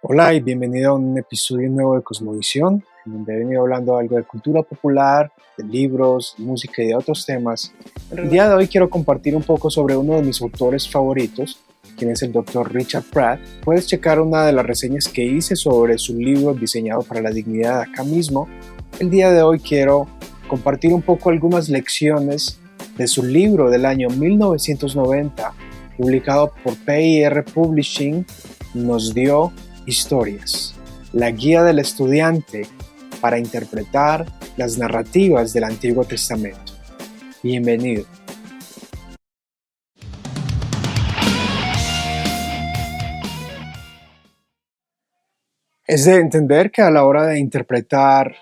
Hola y bienvenido a un episodio nuevo de Cosmovisión, en donde he venido hablando algo de cultura popular, de libros, música y de otros temas. El día de hoy quiero compartir un poco sobre uno de mis autores favoritos, quien es el Dr. Richard Pratt. Puedes checar una de las reseñas que hice sobre su libro Diseñado para la Dignidad acá mismo. El día de hoy quiero compartir un poco algunas lecciones de su libro del año 1990, publicado por PIR Publishing. Nos dio Historias, la guía del estudiante para interpretar las narrativas del Antiguo Testamento. Bienvenido. Es de entender que a la hora de interpretar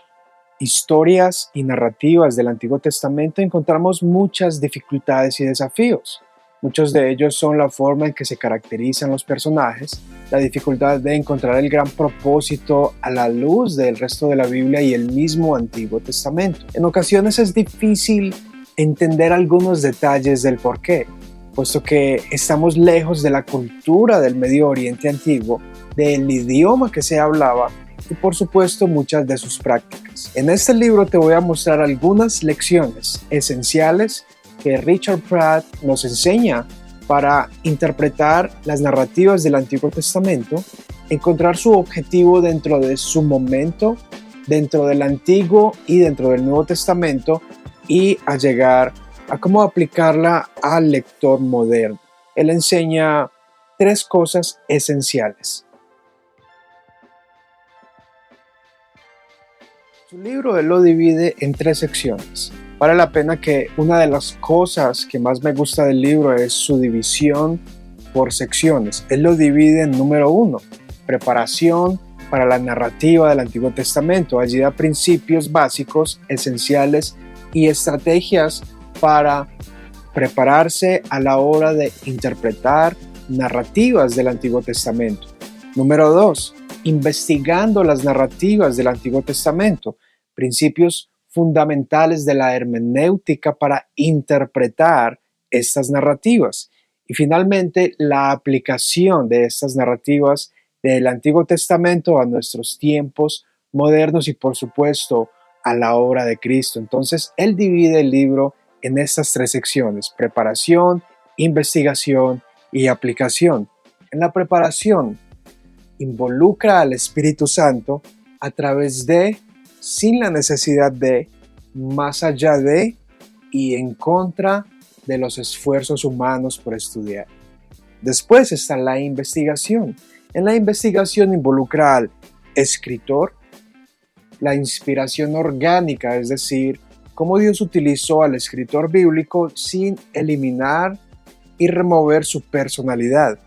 historias y narrativas del Antiguo Testamento encontramos muchas dificultades y desafíos. Muchos de ellos son la forma en que se caracterizan los personajes, la dificultad de encontrar el gran propósito a la luz del resto de la Biblia y el mismo Antiguo Testamento. En ocasiones es difícil entender algunos detalles del porqué, puesto que estamos lejos de la cultura del Medio Oriente antiguo, del idioma que se hablaba y por supuesto muchas de sus prácticas. En este libro te voy a mostrar algunas lecciones esenciales que Richard Pratt nos enseña para interpretar las narrativas del Antiguo Testamento, encontrar su objetivo dentro de su momento, dentro del Antiguo y dentro del Nuevo Testamento, y a llegar a cómo aplicarla al lector moderno. Él enseña tres cosas esenciales. Su libro él lo divide en tres secciones. Vale la pena que una de las cosas que más me gusta del libro es su división por secciones. Él lo divide en número 1, preparación para la narrativa del Antiguo Testamento. Allí da principios básicos, esenciales y estrategias para prepararse a la hora de interpretar narrativas del Antiguo Testamento. Número 2, investigando las narrativas del Antiguo Testamento, principios fundamentales de la hermenéutica para interpretar estas narrativas. Y finalmente, la aplicación de estas narrativas del Antiguo Testamento a nuestros tiempos modernos y por supuesto a la obra de Cristo. Entonces, él divide el libro en estas tres secciones: preparación, investigación y aplicación. En la preparación, involucra al Espíritu Santo a través de, sin la necesidad de, más allá de y en contra de los esfuerzos humanos por estudiar. Después está la investigación. En la investigación involucra al escritor, la inspiración orgánica, es decir, cómo Dios utilizó al escritor bíblico sin eliminar y remover su personalidad.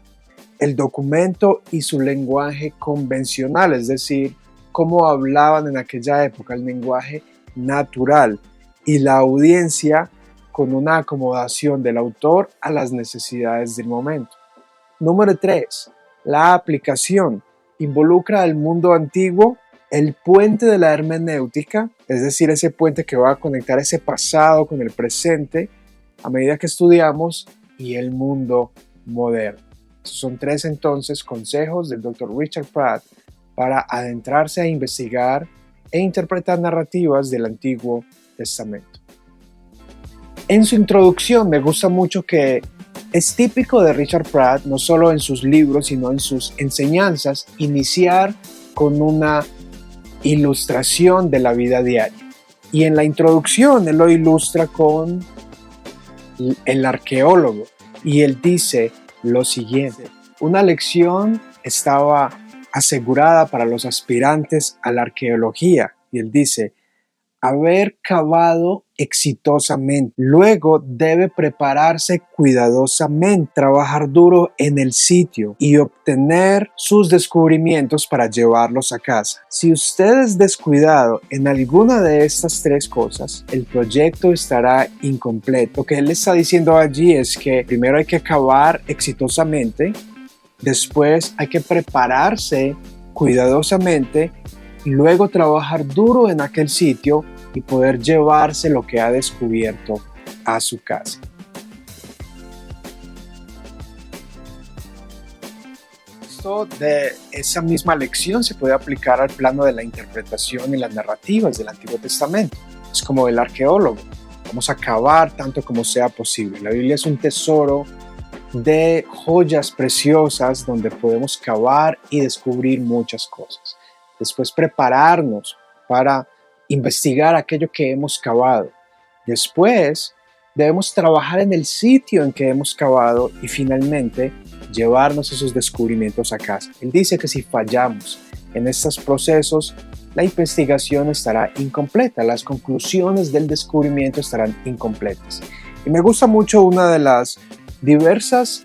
El documento y su lenguaje convencional, es decir, cómo hablaban en aquella época, el lenguaje natural, y la audiencia con una acomodación del autor a las necesidades del momento. Número 3. La aplicación involucra al mundo antiguo, el puente de la hermenéutica, es decir, ese puente que va a conectar ese pasado con el presente a medida que estudiamos, y el mundo moderno. Son tres entonces consejos del Dr. Richard Pratt para adentrarse a investigar e interpretar narrativas del Antiguo Testamento. En su introducción me gusta mucho que es típico de Richard Pratt, no solo en sus libros, sino en sus enseñanzas, iniciar con una ilustración de la vida diaria. Y en la introducción él lo ilustra con el arqueólogo, y él dice lo siguiente: una lección estaba asegurada para los aspirantes a la arqueología, y él dice: haber cavado exitosamente, luego debe prepararse cuidadosamente, trabajar duro en el sitio y obtener sus descubrimientos para llevarlos a casa. Si usted es descuidado en alguna de estas tres cosas, el proyecto estará incompleto. Lo que él está diciendo allí es que primero hay que cavar exitosamente, después hay que prepararse cuidadosamente y luego trabajar duro en aquel sitio y poder llevarse lo que ha descubierto a su casa. esto, de esa misma lección se puede aplicar al plano de la interpretación y las narrativas del Antiguo Testamento. Es como el arqueólogo. Vamos a cavar tanto como sea posible. La Biblia es un tesoro de joyas preciosas donde podemos cavar y descubrir muchas cosas. Después prepararnos para investigar aquello que hemos cavado. Después debemos trabajar en el sitio en que hemos cavado y finalmente llevarnos esos descubrimientos a casa. Él dice que si fallamos en estos procesos, la investigación estará incompleta, las conclusiones del descubrimiento estarán incompletas. Y me gusta mucho una de las diversas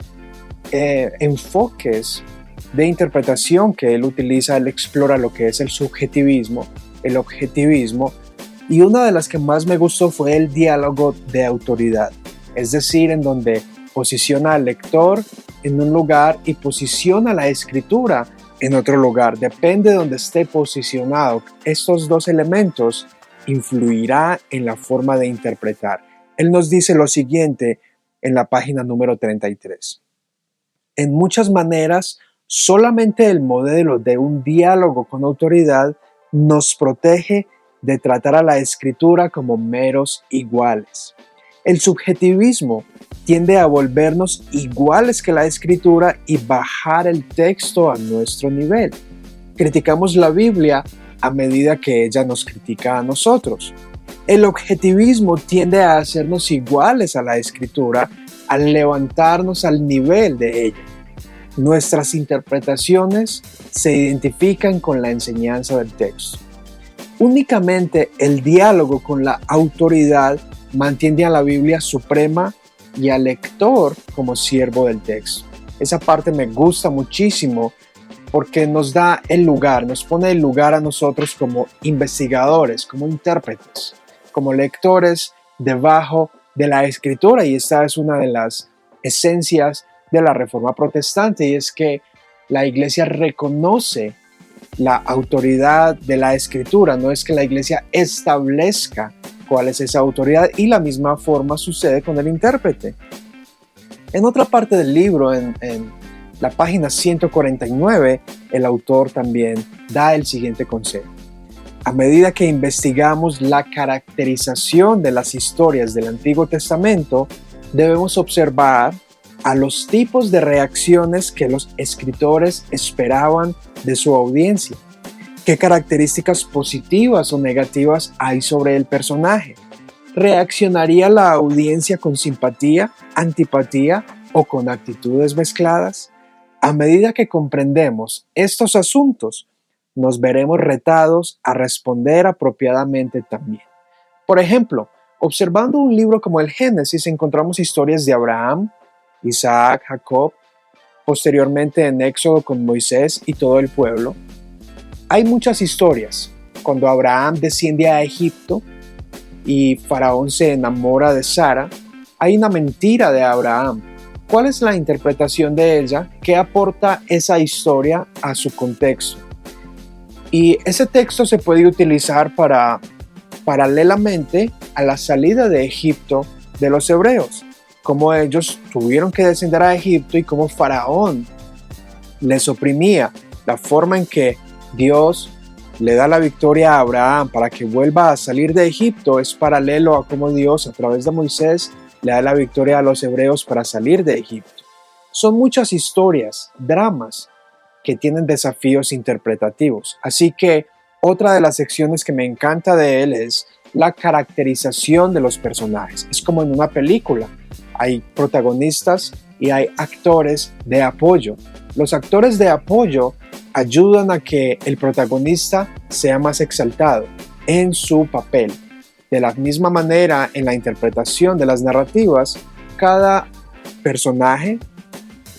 enfoques de interpretación que él utiliza. Él explora lo que es el subjetivismo, el objetivismo, y una de las que más me gustó fue el diálogo de autoridad, es decir, en donde posiciona al lector en un lugar y posiciona la escritura en otro lugar. Depende de donde esté posicionado, estos dos elementos influirá en la forma de interpretar. Él nos dice lo siguiente en la página número 33. En muchas maneras, solamente el modelo de un diálogo con autoridad nos protege de tratar a la escritura como meros iguales. El subjetivismo tiende a volvernos iguales que la escritura y bajar el texto a nuestro nivel. Criticamos la Biblia a medida que ella nos critica a nosotros. El objetivismo tiende a hacernos iguales a la escritura al levantarnos al nivel de ella. Nuestras interpretaciones se identifican con la enseñanza del texto. Únicamente el diálogo con la autoridad mantiene a la Biblia suprema y al lector como siervo del texto. Esa parte me gusta muchísimo porque nos da el lugar, nos pone el lugar a nosotros como investigadores, como intérpretes, como lectores debajo de la escritura, y esta es una de las esencias de la Reforma Protestante, y es que la Iglesia reconoce la autoridad de la escritura, no es que la Iglesia establezca cuál es esa autoridad, y la misma forma sucede con el intérprete. En otra parte del libro, en la página 149, el autor también da el siguiente consejo. A medida que investigamos la caracterización de las historias del Antiguo Testamento, debemos observar a los tipos de reacciones que los escritores esperaban de su audiencia. ¿Qué características positivas o negativas hay sobre el personaje? ¿Reaccionaría la audiencia con simpatía, antipatía o con actitudes mezcladas? A medida que comprendemos estos asuntos, nos veremos retados a responder apropiadamente también. Por ejemplo, observando un libro como el Génesis, encontramos historias de Abraham, Isaac, Jacob, posteriormente en Éxodo con Moisés y todo el pueblo. Hay muchas historias. Cuando Abraham desciende a Egipto y Faraón se enamora de Sara, hay una mentira de Abraham. ¿Cuál es la interpretación de ella? ¿Qué aporta esa historia a su contexto? Y ese texto se puede utilizar paralelamente a la salida de Egipto de los hebreos, cómo ellos tuvieron que descender a Egipto y cómo Faraón les oprimía. La forma en que Dios le da la victoria a Abraham para que vuelva a salir de Egipto es paralelo a cómo Dios, a través de Moisés, le da la victoria a los hebreos para salir de Egipto. Son muchas historias, dramas, que tienen desafíos interpretativos. Así que otra de las secciones que me encanta de él es la caracterización de los personajes. Es como en una película. Hay protagonistas y hay actores de apoyo. Los actores de apoyo ayudan a que el protagonista sea más exaltado en su papel. De la misma manera, en la interpretación de las narrativas, cada personaje,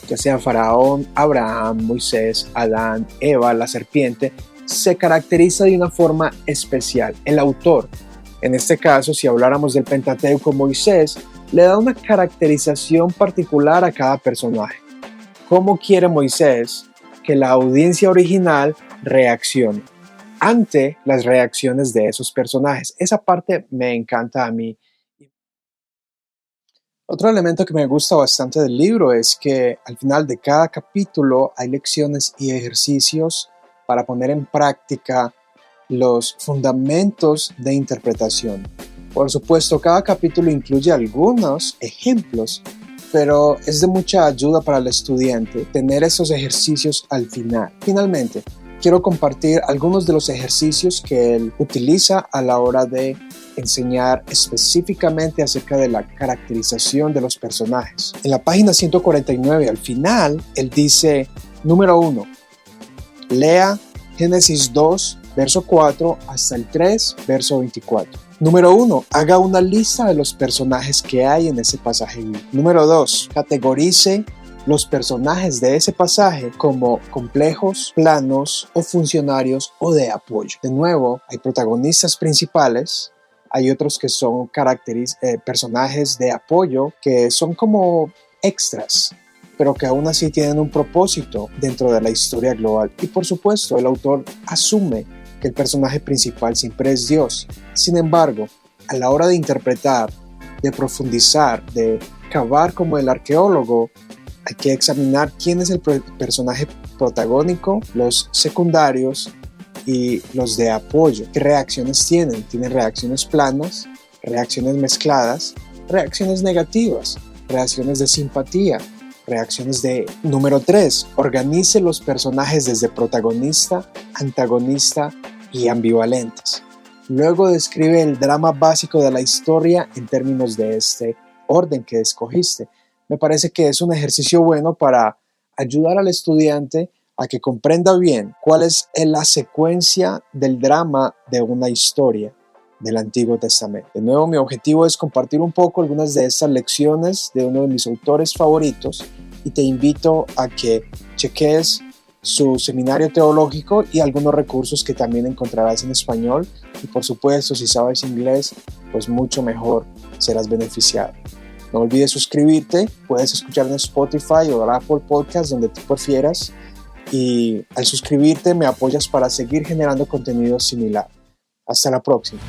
ya sea Faraón, Abraham, Moisés, Adán, Eva, la serpiente, se caracteriza de una forma especial. El autor, en este caso, si habláramos del Pentateuco, Moisés, le da una caracterización particular a cada personaje. ¿Cómo quiere Moisés que la audiencia original reaccione ante las reacciones de esos personajes? Esa parte me encanta a mí. Otro elemento que me gusta bastante del libro es que al final de cada capítulo hay lecciones y ejercicios para poner en práctica los fundamentos de interpretación. Por supuesto, cada capítulo incluye algunos ejemplos, pero es de mucha ayuda para el estudiante tener esos ejercicios al final. Finalmente, quiero compartir algunos de los ejercicios que él utiliza a la hora de enseñar específicamente acerca de la caracterización de los personajes. En la página 149, al final, él dice, número 1, lea Génesis 2, verso 4 hasta el 3, verso 24. Número 1, haga una lista de los personajes que hay en ese pasaje. Número 2, categorice los personajes de ese pasaje como complejos, planos o funcionarios o de apoyo. De nuevo, hay protagonistas principales, hay otros que son personajes de apoyo que son como extras, pero que aún así tienen un propósito dentro de la historia global. Y por supuesto, el autor asume que el personaje principal siempre es Dios. Sin embargo, a la hora de interpretar, de profundizar, de cavar como el arqueólogo, hay que examinar quién es el personaje protagónico, los secundarios y los de apoyo. ¿Qué reacciones tienen? Tienen reacciones planas, reacciones mezcladas, reacciones negativas, reacciones de simpatía, reacciones de... Número 3. Organice los personajes desde protagonista, antagonista y ambivalentes. Luego describe el drama básico de la historia en términos de este orden que escogiste. Me parece que es un ejercicio bueno para ayudar al estudiante a que comprenda bien cuál es la secuencia del drama de una historia del Antiguo Testamento. De nuevo, mi objetivo es compartir un poco algunas de estas lecciones de uno de mis autores favoritos y te invito a que cheques su seminario teológico y algunos recursos que también encontrarás en español, y por supuesto, si sabes inglés, pues mucho mejor, serás beneficiado. No olvides suscribirte, puedes escuchar en Spotify o Apple Podcast, donde tú prefieras, y al suscribirte me apoyas para seguir generando contenido similar. Hasta la próxima.